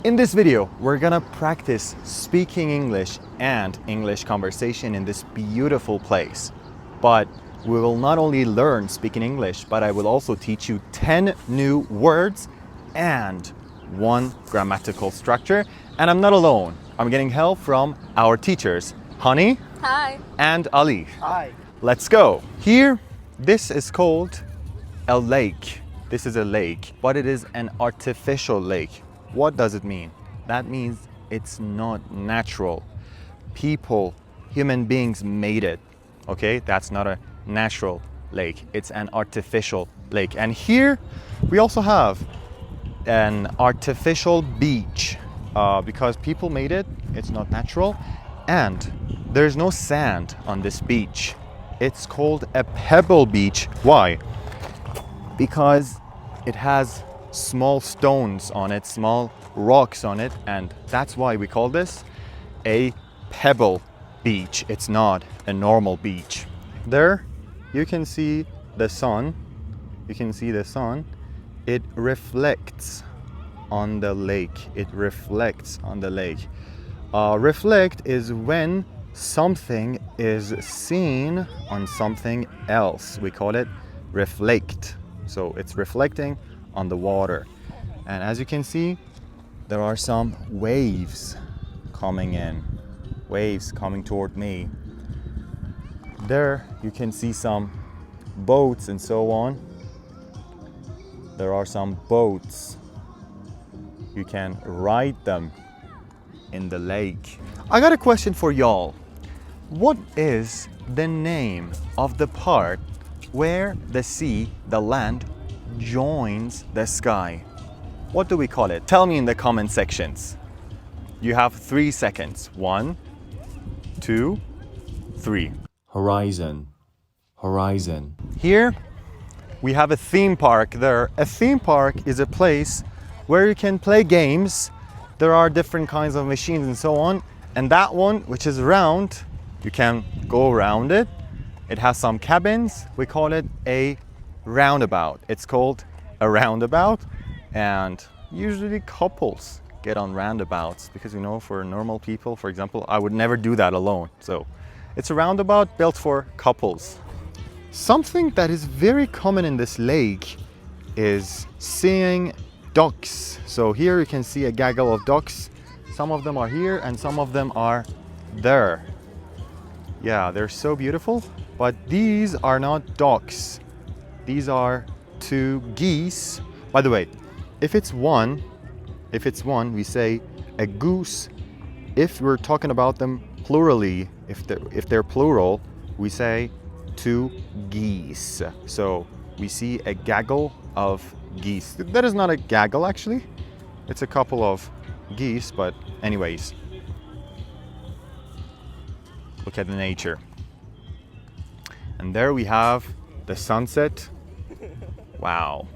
In this video, we're gonna practice speaking English and English conversation in this beautiful place. But we will not only learn speaking English, but I will also teach you 10 new words and one grammatical structure. And I'm not alone. I'm getting help from our teachers, Hani. Hi. And Ali. Hi. Let's go. Here, this is called a lake. This is a lake, but it is an artificial lake. What does it mean? That means it's not natural. People, human beings made it. Okay, that's not a natural lake. It's an artificial lake. And here we also have an artificial beach because people made it. It's not natural. And there's no sand on this beach. It's called a pebble beach. Why? Because it has small stones on it, small rocks on it, and that's why we call this a pebble beach. It's not a normal beach. There you can see the sun. You can see the sun. It reflects on the lake. It reflects on the lake. Reflect is when something is seen on something else. We call it reflect. So it's reflecting on the water. And as you can see, there are some waves coming in. Waves coming toward me. There you can see some boats and so on. There are some boats. You can ride them in the lake. I got a question for y'all. What is the name of the part where the sea, the land, joins the sky? What do we call it? Tell me in the comment sections. You have 3 seconds. 1, 2, 3. Horizon. Horizon. Here we have a theme park there. A theme park is a place where you can play games. There are different kinds of machines and so on. And that one, which is round, you can go around it. It has some cabins. We call it a roundabout. It's called a roundabout, and usually couples get on roundabouts because, you know, for normal people, for example, I would never do that alone. So it's a roundabout built for couples. Something that is very common in this lake is seeing ducks. So here you can see a gaggle of ducks. Some of them are here and some of them are there. Yeah, they're so beautiful, but these are not ducks. These are 2 geese. By the way, if it's one, we say a goose. If we're talking about them plurally, if they're plural, we say 2 geese. So we see a gaggle of geese. That is not a gaggle actually. It's a couple of geese, but anyways. Look at the nature. And there we have the sunset. Wow.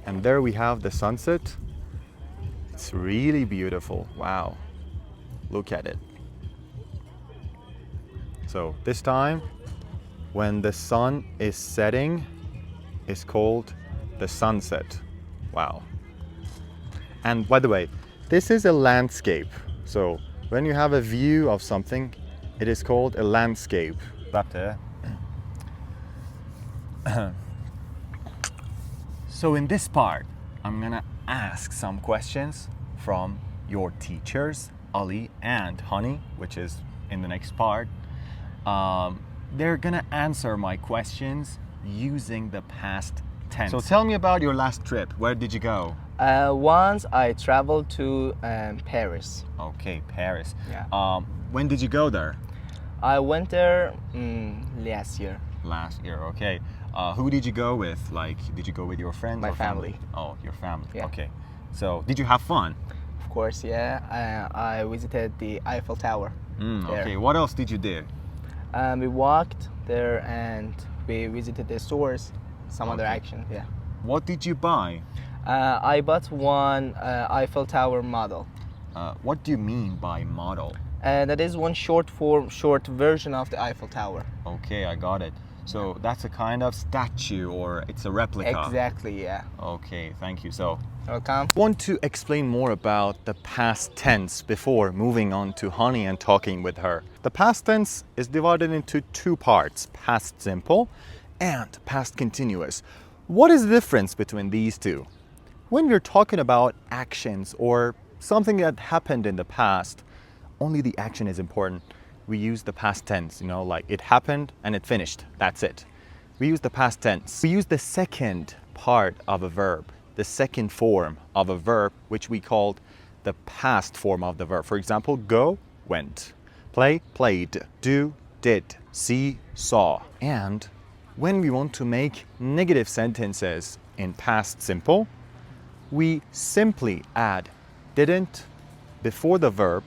And there we have the sunset. It's really beautiful. Wow. Look at it. So this time, when the sun is setting, is called the sunset. Wow. And by the way, this is a landscape. So when you have a view of something, it is called a landscape. So in this part, I'm gonna ask some questions from your teachers, Ali and Hani, which is in the next part. They're gonna answer my questions using the past tense. So tell me about your last trip. Where did you go? Once I traveled to Paris. Okay, Paris. Yeah. When did you go there? I went there last year. Last year, okay. Who did you go with? Like, did you go with your friends? My or family. Oh, your family. Yeah. Okay. So, did you have fun? Of course, yeah. I visited the Eiffel Tower. There. Okay. What else did you do? We walked there and we visited the stores. Some other action, yeah. What did you buy? I bought one Eiffel Tower model. What do you mean by model? That is one short version of the Eiffel Tower. Okay, I got it. So that's a kind of statue or it's a replica. Exactly, yeah. Okay, thank you. So Welcome. I want to explain more about the past tense before moving on to Honey and talking with her. The past tense is divided into two parts, past simple and past continuous. What is the difference between these two? When we're talking about actions or something that happened in the past, only the action is important. We use the past tense, like it happened and it finished. That's it. We use the past tense. We use the second part of a verb, the second form of a verb, which we called the past form of the verb. For example, go, went. Play, played. Do, did. See, saw. And when we want to make negative sentences in past simple, we simply add didn't before the verb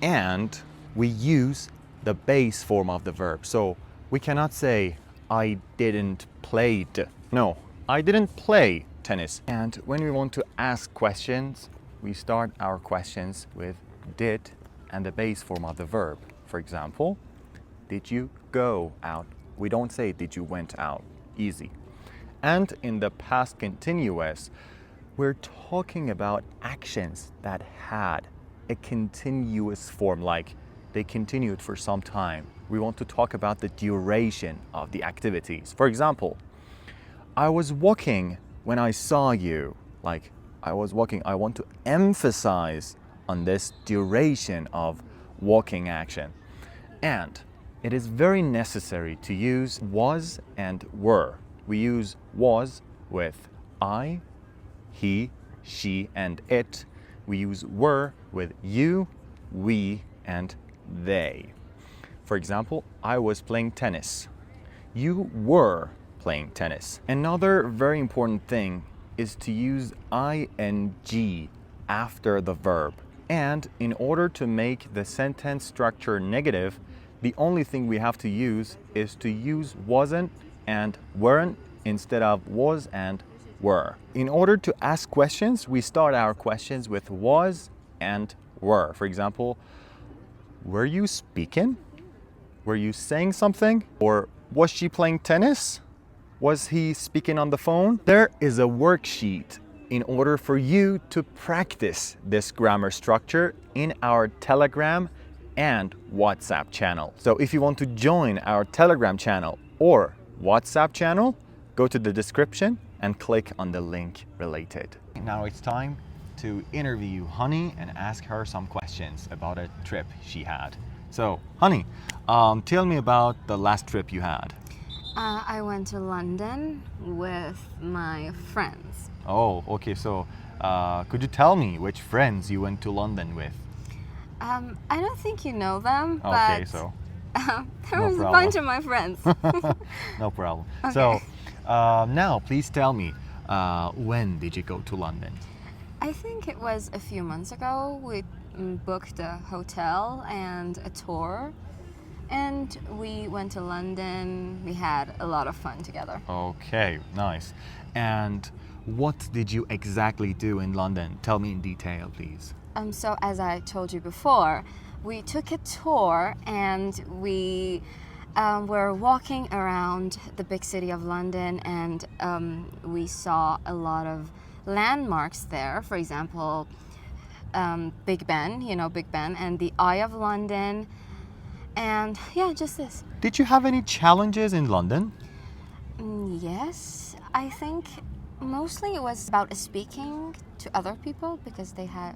and we use the base form of the verb. So we cannot say I didn't play. No, I didn't play tennis. And when we want to ask questions, we start our questions with did and the base form of the verb. For example, did you go out? We don't say did you went out. Easy. And in the past continuous, we're talking about actions that had a continuous form, like they continued for some time. We want to talk about the duration of the activities. For example, I was walking when I saw you. Like, I was walking. I want to emphasize on this duration of walking action. And it is very necessary to use was and were. We use was with I, he, she, and it. We use were with you, we, and they. For example, I was playing tennis. You were playing tennis. Another very important thing is to use ing after the verb. And in order to make the sentence structure negative, the only thing we have to use is to use wasn't and weren't instead of was and were. In order to ask questions, we start our questions with was and were. For example, were you speaking? Were you saying something? Or was she playing tennis? Was he speaking on the phone? There is a worksheet in order for you to practice this grammar structure in our Telegram and WhatsApp channel. So if you want to join our Telegram channel or WhatsApp channel, go to the description and click on the link related. Now it's time to interview Honey and ask her some questions about a trip she had. So, Honey, tell me about the last trip you had. I went to London with my friends. Oh, okay. So, could you tell me which friends you went to London with? I don't think you know them, Okay, but so there no was a problem. bunch of my friends. no problem. Okay. So, now please tell me, when did you go to London? I think it was a few months ago. We booked a hotel and a tour, and we went to London. We had a lot of fun together. Okay, nice. And what did you exactly do in London? Tell me in detail, please. So as I told you before, we took a tour and we were walking around the big city of London, and we saw a lot of landmarks there. For example, Big Ben, Big Ben, and the Eye of London, and yeah, just this. Did you have any challenges in London? Yes, I think mostly it was about speaking to other people because they have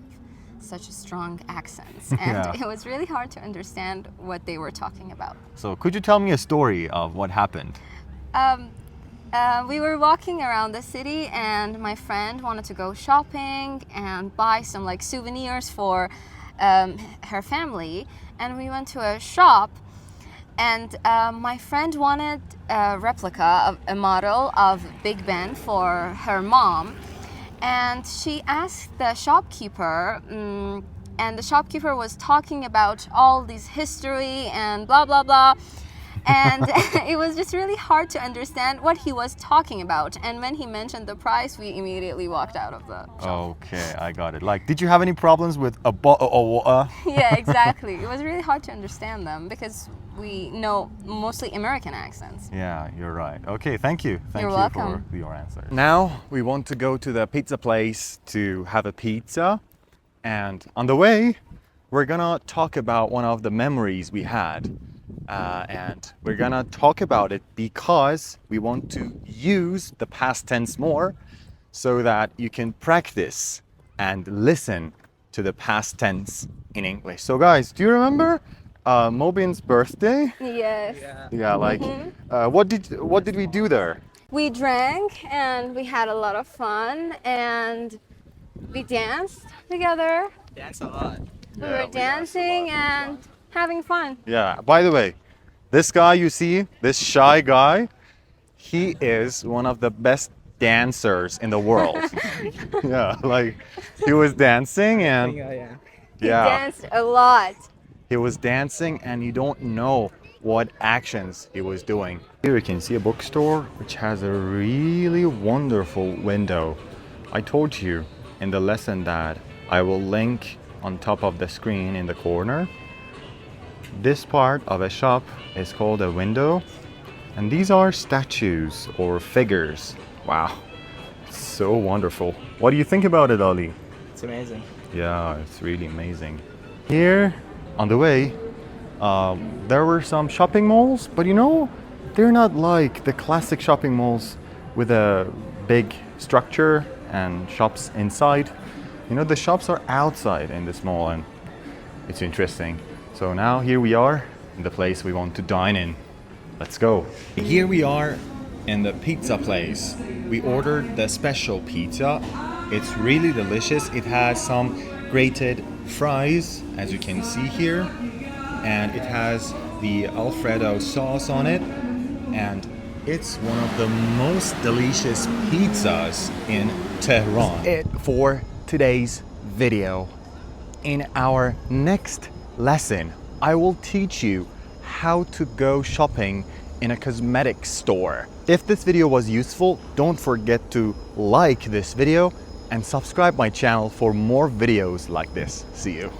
such strong accents, and Yeah. it was really hard to understand what they were talking about. So could you tell me a story of what happened? We were walking around the city, and my friend wanted to go shopping and buy some souvenirs for her family, and we went to a shop, and my friend wanted a replica of a model of Big Ben for her mom, and she asked the shopkeeper, and the shopkeeper was talking about all this history and blah blah blah, And it was just really hard to understand what he was talking about. And when he mentioned the price, we immediately walked out of the shop. Okay, I got it. Like, did you have any problems with a Yeah, exactly. It was really hard to understand them because we know mostly American accents. Yeah, you're right. Okay, thank you. Thank You're you welcome. for your answer. Now we want to go to the pizza place to have a pizza. And on the way, we're gonna talk about one of the memories we had. And we're gonna talk about it because we want to use the past tense more so that you can practice and listen to the past tense in English. So guys, do you remember Mobin's birthday? Yes. Yeah, like what did we do there? We drank and we had a lot of fun and we danced together. Dance a lot. We were dancing and having fun. Yeah, by the way, this guy you see, this shy guy, he is one of the best dancers in the world. Yeah, like he was dancing and Yeah. He danced a lot. he was dancing and you don't know what actions he was doing. Here you can see a bookstore which has a really wonderful window. I told you in the lesson that I will link on top of the screen in the corner. This part of a shop is called a window, and these are statues or figures. Wow, it's so wonderful. What do you think about it, Ali? It's amazing. Yeah, it's really amazing. Here on the way, there were some shopping malls, but you know, they're not like the classic shopping malls with a big structure and shops inside. You know, the shops are outside in this mall and it's interesting. So now here we are in the place we want to dine in. Let's go. Here we are in the pizza place. We ordered the special pizza. It's really delicious. It has some grated fries, as you can see here, and it has the Alfredo sauce on it, and it's one of the most delicious pizzas in Tehran. It for today's video. In our next lesson, I will teach you how to go shopping in a cosmetics store. If this video was useful, don't forget to like this video and subscribe my channel for more videos like this. See you.